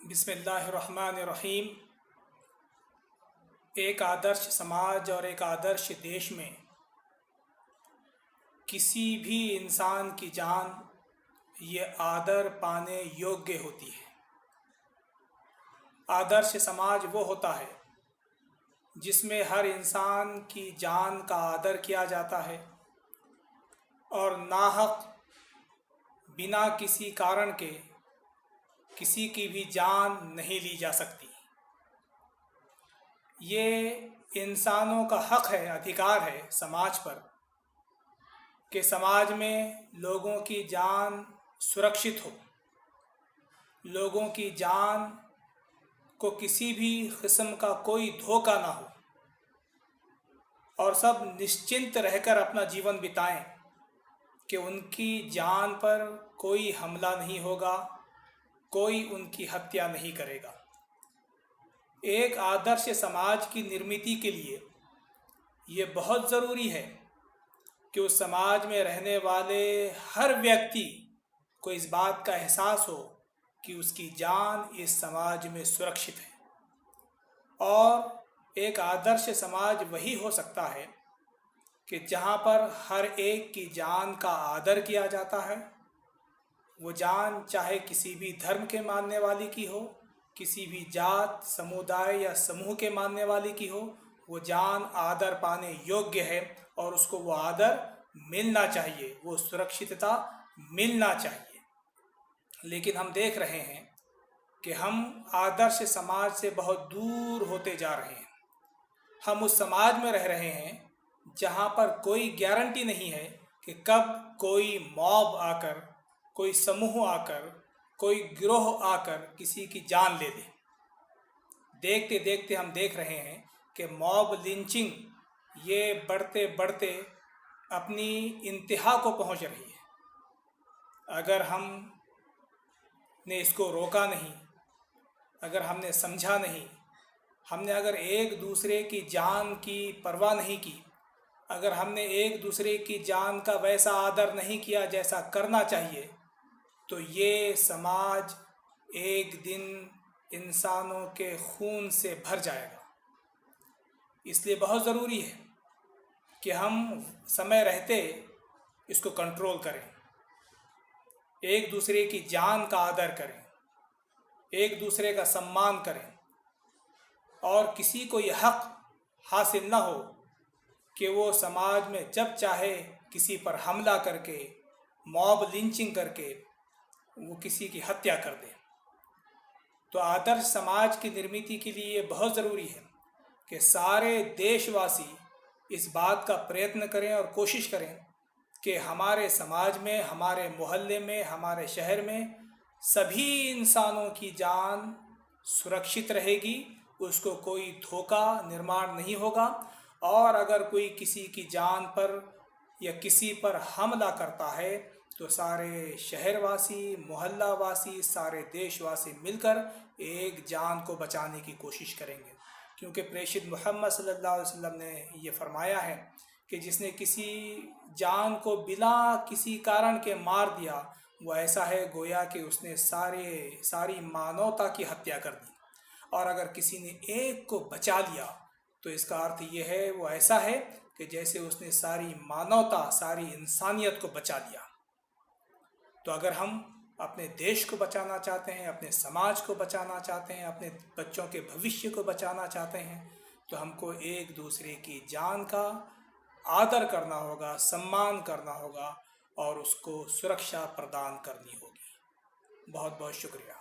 बिस्मिल्लाहिर्रहमानिर्रहीम। एक आदर्श समाज और एक आदर्श देश में किसी भी इंसान की जान ये आदर पाने योग्य होती है। आदर्श समाज वो होता है जिसमें हर इंसान की जान का आदर किया जाता है और नाहक बिना किसी कारण के किसी की भी जान नहीं ली जा सकती। ये इंसानों का हक है, अधिकार है समाज पर कि समाज में लोगों की जान सुरक्षित हो, लोगों की जान को किसी भी किस्म का कोई धोखा ना हो और सब निश्चिंत रहकर अपना जीवन बिताएं कि उनकी जान पर कोई हमला नहीं होगा, कोई उनकी हत्या नहीं करेगा। एक आदर्श समाज की निर्मिति के लिए ये बहुत ज़रूरी है कि उस समाज में रहने वाले हर व्यक्ति को इस बात का एहसास हो कि उसकी जान इस समाज में सुरक्षित है। और एक आदर्श समाज वही हो सकता है कि जहाँ पर हर एक की जान का आदर किया जाता है। वो जान चाहे किसी भी धर्म के मानने वाली की हो, किसी भी जात, समुदाय या समूह के मानने वाली की हो, वो जान आदर पाने योग्य है और उसको वो आदर मिलना चाहिए, वो सुरक्षितता मिलना चाहिए। लेकिन हम देख रहे हैं कि हम आदर्श समाज से बहुत दूर होते जा रहे हैं। हम उस समाज में रह रहे हैं जहाँ पर कोई गारंटी नहीं है कि कब कोई मॉब आकर, कोई समूह आकर, कोई गिरोह आकर किसी की जान ले ले। देखते देखते हम देख रहे हैं कि मॉब लिंचिंग ये बढ़ते बढ़ते अपनी इंतहा को पहुंच रही है। अगर हमने इसको रोका नहीं, अगर हमने समझा नहीं, हमने अगर एक दूसरे की जान की परवाह नहीं की, अगर हमने एक दूसरे की जान का वैसा आदर नहीं किया जैसा करना चाहिए, तो ये समाज एक दिन इंसानों के खून से भर जाएगा। इसलिए बहुत ज़रूरी है कि हम समय रहते इसको कंट्रोल करें, एक दूसरे की जान का आदर करें, एक दूसरे का सम्मान करें और किसी को यह हक हासिल ना हो कि वो समाज में जब चाहे किसी पर हमला करके, मॉब लिंचिंग करके वो किसी की हत्या कर दे। तो आदर्श समाज की निर्मिति के लिए ये बहुत ज़रूरी है कि सारे देशवासी इस बात का प्रयत्न करें और कोशिश करें कि हमारे समाज में, हमारे मोहल्ले में, हमारे शहर में सभी इंसानों की जान सुरक्षित रहेगी, उसको कोई धोखा निर्माण नहीं होगा। और अगर कोई किसी की जान पर या किसी पर हमला करता है तो सारे शहरवासी, मोहल्लावासी, सारे देशवासी मिलकर एक जान को बचाने की कोशिश करेंगे। क्योंकि प्रेषित मोहम्मद सल्लल्लाहु अलैहि वसल्लम ने ये फरमाया है कि जिसने किसी जान को बिना किसी कारण के मार दिया, वो ऐसा है गोया कि उसने सारी मानवता की हत्या कर दी। और अगर किसी ने एक को बचा लिया तो इसका अर्थ ये है, वो ऐसा है कि जैसे उसने सारी मानवता, सारी इंसानियत को बचा लिया। तो अगर हम अपने देश को बचाना चाहते हैं, अपने समाज को बचाना चाहते हैं, अपने बच्चों के भविष्य को बचाना चाहते हैं, तो हमको एक दूसरे की जान का आदर करना होगा, सम्मान करना होगा और उसको सुरक्षा प्रदान करनी होगी। बहुत बहुत शुक्रिया।